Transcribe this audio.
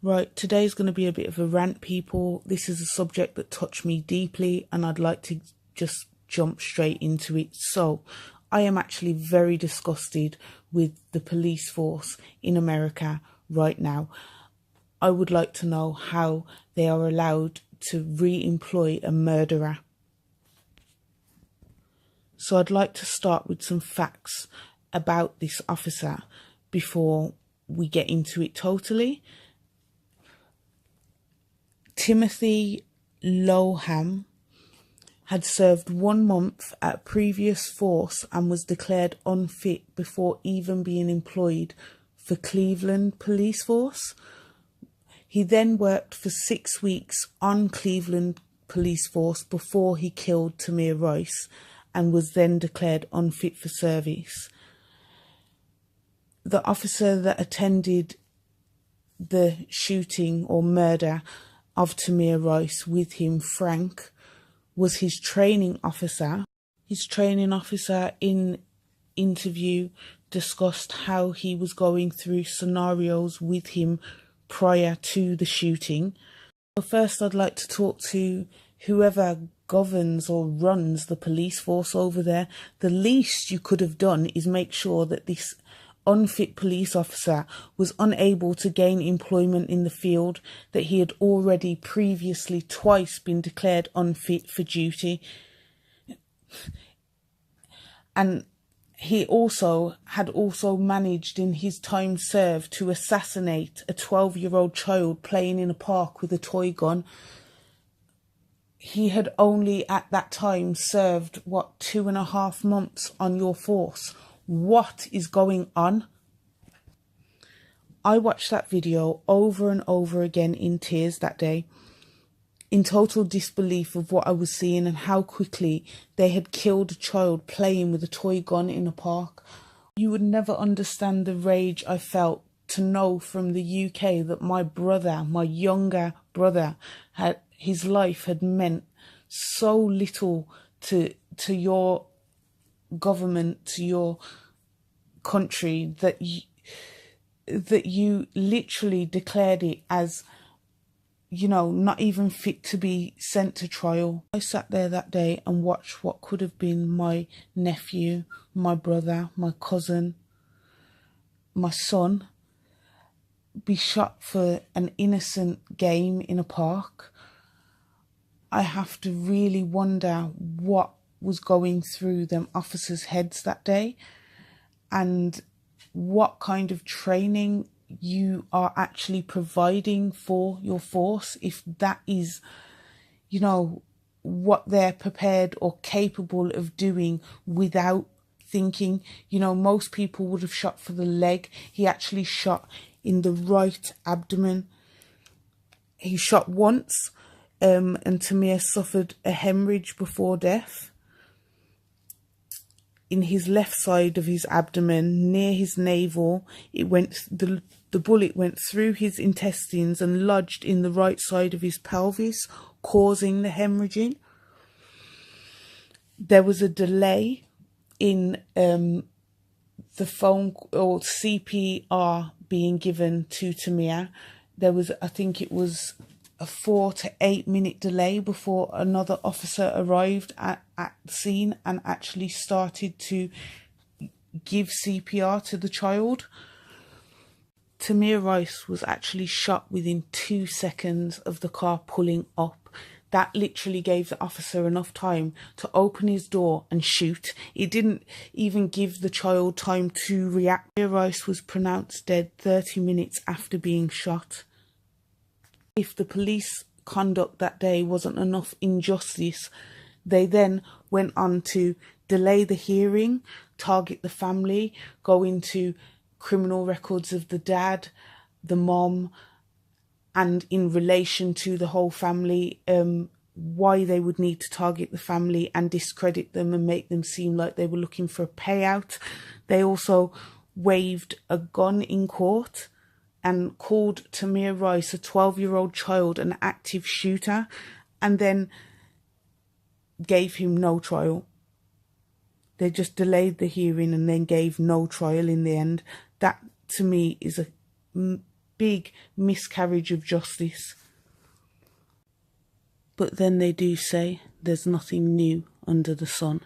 Right, today's going to be a bit of a rant, people. This is a subject that touched me deeply and I'd like to just jump straight into it. So, I am actually very disgusted with the police force in America right now. I would like to know how they are allowed to re-employ a murderer. So I'd like to start with some facts about this officer before we get into it totally. Timothy Loham had served 1 month at a previous force and was declared unfit before even being employed for Cleveland Police Force. He then worked for 6 weeks on Cleveland Police Force before he killed Tamir Rice and was then declared unfit for service. The officer that attended the shooting or murder of Tamir Rice with him, Frank, was his training officer. His training officer in interview discussed how he was going through scenarios with him prior to the shooting. So first I'd like to talk to whoever governs or runs the police force over there. The least you could have done is make sure that this unfit police officer was unable to gain employment in the field, that he had already previously twice been declared unfit for duty. And he had managed in his time served to assassinate a 12-year-old child playing in a park with a toy gun. He had only at that time served, 2.5 months on your force. What is going on? I watched that video over and over again in tears that day, in total disbelief of what I was seeing and how quickly they had killed a child playing with a toy gun in a park. You would never understand the rage I felt to know from the UK that my brother, my younger brother, his life had meant so little to your government, to your country, that you literally declared it as, not even fit to be sent to trial. I sat there that day and watched what could have been my nephew, my brother, my cousin, my son be shot for an innocent game in a park. I have to really wonder what was going through them officers' heads that day and what kind of training you are actually providing for your force, if that is, what they're prepared or capable of doing without thinking. Most people would have shot for the leg. He actually shot in the right abdomen. He shot once, and Tamir suffered a hemorrhage before death in his left side of his abdomen, near his navel. The bullet went through his intestines and lodged in the right side of his pelvis, causing the hemorrhaging. There was a delay in the phone or CPR being given to Tamir. There was, I think it was a 4 to 8 minute delay before another officer arrived at the scene and actually started to give CPR to the child. Tamir Rice was actually shot within 2 seconds of the car pulling up. That literally gave the officer enough time to open his door and shoot. It didn't even give the child time to react. Tamir Rice was pronounced dead 30 minutes after being shot. If the police conduct that day wasn't enough injustice, they then went on to delay the hearing, target the family, go into criminal records of the dad, the mom, and in relation to the whole family, why they would need to target the family and discredit them and make them seem like they were looking for a payout. They also waved a gun in court and called Tamir Rice, a 12-year-old child, an active shooter, and then gave him no trial. They just delayed the hearing and then gave no trial in the end. That, to me, is a big miscarriage of justice. But then they do say there's nothing new under the sun.